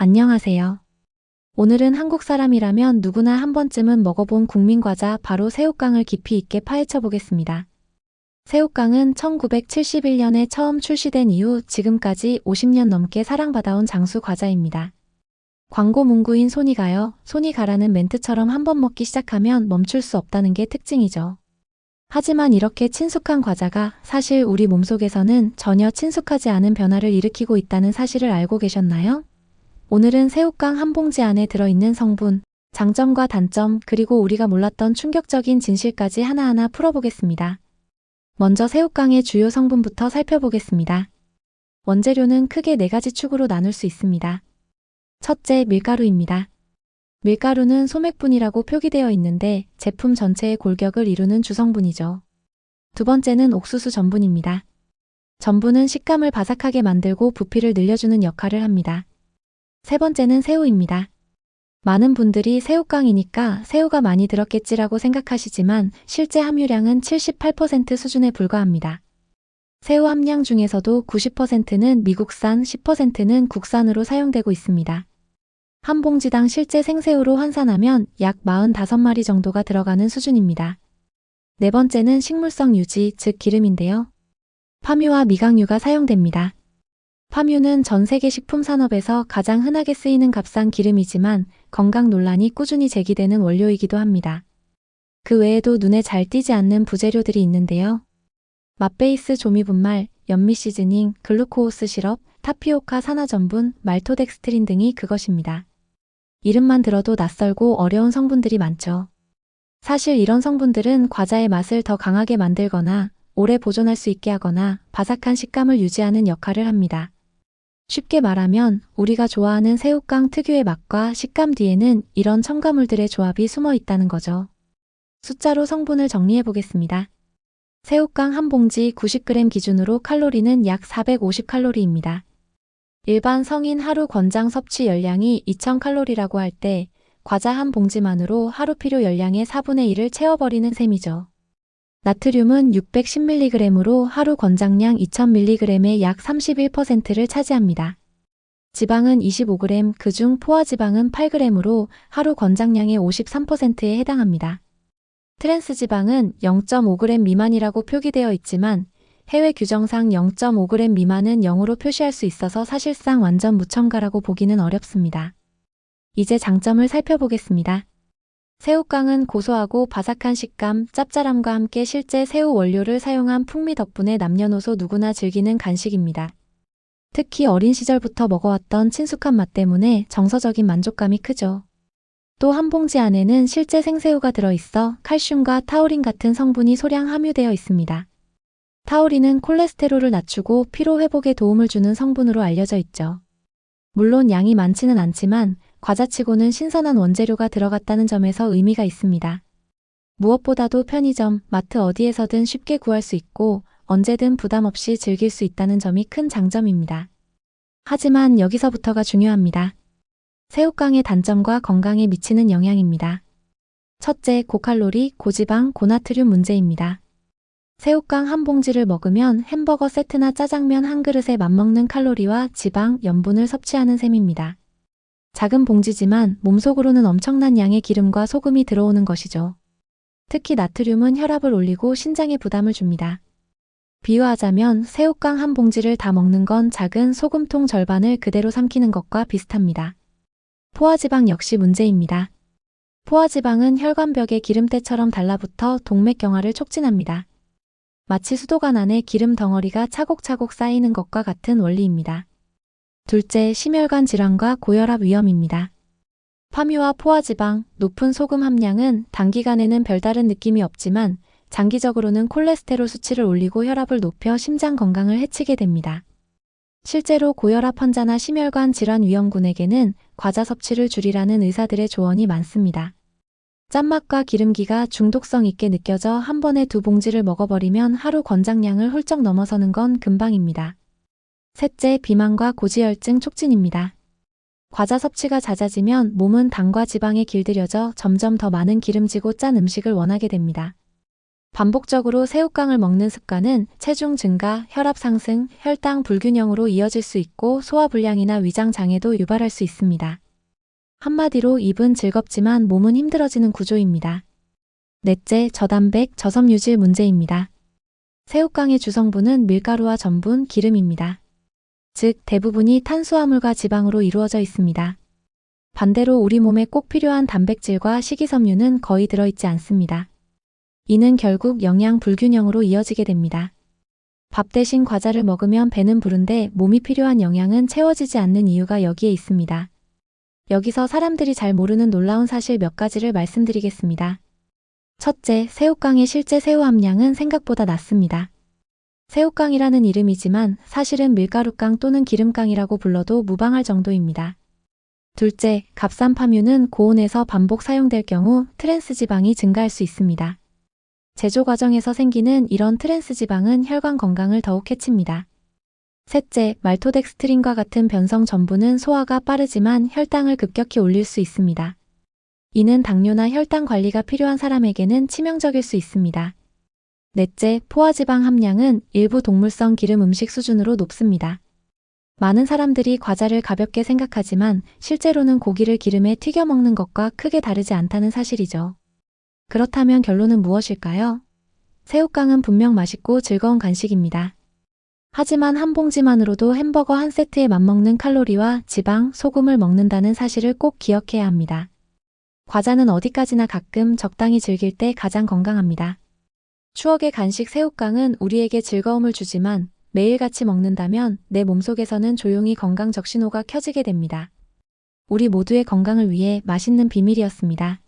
안녕하세요. 오늘은 한국 사람이라면 누구나 한 번쯤은 먹어본 국민과자 바로 새우깡을 깊이 있게 파헤쳐 보겠습니다. 새우깡은 1971년에 처음 출시된 이후 지금까지 50년 넘게 사랑받아온 장수 과자입니다. 광고 문구인 손이 가요, 손이 가라는 멘트처럼 한 번 먹기 시작하면 멈출 수 없다는 게 특징이죠. 하지만 이렇게 친숙한 과자가 사실 우리 몸속에서는 전혀 친숙하지 않은 변화를 일으키고 있다는 사실을 알고 계셨나요? 오늘은 새우깡 한 봉지 안에 들어있는 성분, 장점과 단점, 그리고 우리가 몰랐던 충격적인 진실까지 하나하나 풀어보겠습니다. 먼저 새우깡의 주요 성분부터 살펴보겠습니다. 원재료는 크게 4가지 축으로 나눌 수 있습니다. 첫째, 밀가루입니다. 밀가루는 소맥분이라고 표기되어 있는데 제품 전체의 골격을 이루는 주성분이죠. 두 번째는 옥수수 전분입니다. 전분은 식감을 바삭하게 만들고 부피를 늘려주는 역할을 합니다. 세 번째는 새우입니다. 많은 분들이 새우깡이니까 새우가 많이 들었겠지라고 생각하시지만 실제 함유량은 78% 수준에 불과합니다. 새우 함량 중에서도 90%는 미국산, 10%는 국산으로 사용되고 있습니다. 한 봉지당 실제 생새우로 환산하면 약 45마리 정도가 들어가는 수준입니다. 네 번째는 식물성 유지, 즉 기름인데요. 파뮤와 미각유가 사용됩니다. 파뮤는 전 세계 식품 산업에서 가장 흔하게 쓰이는 값싼 기름이지만 건강 논란이 꾸준히 제기되는 원료이기도 합니다. 그 외에도 눈에 잘 띄지 않는 부재료들이 있는데요. 맛베이스 조미분말, 연미 시즈닝, 글루코오스 시럽, 타피오카 산화전분, 말토덱스트린 등이 그것입니다. 이름만 들어도 낯설고 어려운 성분들이 많죠. 사실 이런 성분들은 과자의 맛을 더 강하게 만들거나 오래 보존할 수 있게 하거나 바삭한 식감을 유지하는 역할을 합니다. 쉽게 말하면 우리가 좋아하는 새우깡 특유의 맛과 식감 뒤에는 이런 첨가물들의 조합이 숨어 있다는 거죠. 숫자로 성분을 정리해 보겠습니다. 새우깡 한 봉지 90g 기준으로 칼로리는 약 450칼로리입니다. 일반 성인 하루 권장 섭취 열량이 2000칼로리라고 할 때 과자 한 봉지만으로 하루 필요 열량의 4분의 1을 채워버리는 셈이죠. 나트륨은 610mg으로 하루 권장량 2000mg의 약 31%를 차지합니다. 지방은 25g, 그중 포화지방은 8g으로 하루 권장량의 53%에 해당합니다. 트랜스지방은 0.5g 미만이라고 표기되어 있지만 해외 규정상 0.5g 미만은 0으로 표시할 수 있어서 사실상 완전 무첨가라고 보기는 어렵습니다. 이제 장점을 살펴보겠습니다. 새우깡은 고소하고 바삭한 식감, 짭짤함과 함께 실제 새우 원료를 사용한 풍미 덕분에 남녀노소 누구나 즐기는 간식입니다. 특히 어린 시절부터 먹어왔던 친숙한 맛 때문에 정서적인 만족감이 크죠. 또 한 봉지 안에는 실제 생새우가 들어있어 칼슘과 타우린 같은 성분이 소량 함유되어 있습니다. 타우린은 콜레스테롤을 낮추고 피로 회복에 도움을 주는 성분으로 알려져 있죠. 물론 양이 많지는 않지만 과자치고는 신선한 원재료가 들어갔다는 점에서 의미가 있습니다. 무엇보다도 편의점, 마트 어디에서든 쉽게 구할 수 있고 언제든 부담 없이 즐길 수 있다는 점이 큰 장점입니다. 하지만 여기서부터가 중요합니다. 새우깡의 단점과 건강에 미치는 영향입니다. 첫째, 고칼로리, 고지방, 고나트륨 문제입니다. 새우깡 한 봉지를 먹으면 햄버거 세트나 짜장면 한 그릇에 맞먹는 칼로리와 지방, 염분을 섭취하는 셈입니다. 작은 봉지지만 몸속으로는 엄청난 양의 기름과 소금이 들어오는 것이죠. 특히 나트륨은 혈압을 올리고 신장에 부담을 줍니다. 비유하자면 새우깡 한 봉지를 다 먹는 건 작은 소금통 절반을 그대로 삼키는 것과 비슷합니다. 포화지방 역시 문제입니다. 포화지방은 혈관벽에 기름때처럼 달라붙어 동맥경화를 촉진합니다. 마치 수도관 안에 기름 덩어리가 차곡차곡 쌓이는 것과 같은 원리입니다. 둘째, 심혈관 질환과 고혈압 위험입니다. 파뮤와 포화지방, 높은 소금 함량은 단기간에는 별다른 느낌이 없지만 장기적으로는 콜레스테롤 수치를 올리고 혈압을 높여 심장 건강을 해치게 됩니다. 실제로 고혈압 환자나 심혈관 질환 위험군에게는 과자 섭취를 줄이라는 의사들의 조언이 많습니다. 짠맛과 기름기가 중독성 있게 느껴져 한 번에 2봉지를 먹어버리면 하루 권장량을 훌쩍 넘어서는 건 금방입니다. 셋째, 비만과 고지혈증 촉진입니다. 과자 섭취가 잦아지면 몸은 당과 지방에 길들여져 점점 더 많은 기름지고 짠 음식을 원하게 됩니다. 반복적으로 새우깡을 먹는 습관은 체중 증가, 혈압 상승, 혈당 불균형으로 이어질 수 있고 소화불량이나 위장 장애도 유발할 수 있습니다. 한마디로 입은 즐겁지만 몸은 힘들어지는 구조입니다. 넷째, 저단백, 저섬유질 문제입니다. 새우깡의 주성분은 밀가루와 전분, 기름입니다. 즉, 대부분이 탄수화물과 지방으로 이루어져 있습니다. 반대로 우리 몸에 꼭 필요한 단백질과 식이섬유는 거의 들어있지 않습니다. 이는 결국 영양 불균형으로 이어지게 됩니다. 밥 대신 과자를 먹으면 배는 부른데 몸이 필요한 영양은 채워지지 않는 이유가 여기에 있습니다. 여기서 사람들이 잘 모르는 놀라운 사실 몇 가지를 말씀드리겠습니다. 첫째, 새우깡의 실제 새우 함량은 생각보다 낮습니다. 새우깡이라는 이름이지만 사실은 밀가루깡 또는 기름깡이라고 불러도 무방할 정도입니다. 둘째, 값싼 파뮤는 고온에서 반복 사용될 경우 트랜스지방이 증가할 수 있습니다. 제조 과정에서 생기는 이런 트랜스지방은 혈관 건강을 더욱 해칩니다. 셋째, 말토덱스트린과 같은 변성 전분은 소화가 빠르지만 혈당을 급격히 올릴 수 있습니다. 이는 당뇨나 혈당 관리가 필요한 사람에게는 치명적일 수 있습니다. 넷째, 포화지방 함량은 일부 동물성 기름 음식 수준으로 높습니다. 많은 사람들이 과자를 가볍게 생각하지만 실제로는 고기를 기름에 튀겨 먹는 것과 크게 다르지 않다는 사실이죠. 그렇다면 결론은 무엇일까요? 새우깡은 분명 맛있고 즐거운 간식입니다. 하지만 한 봉지만으로도 햄버거 한 세트에 맞먹는 칼로리와 지방, 소금을 먹는다는 사실을 꼭 기억해야 합니다. 과자는 어디까지나 가끔 적당히 즐길 때 가장 건강합니다. 추억의 간식 새우깡은 우리에게 즐거움을 주지만 매일같이 먹는다면 내 몸속에서는 조용히 건강 적신호가 켜지게 됩니다. 우리 모두의 건강을 위해 맛있는 비밀이었습니다.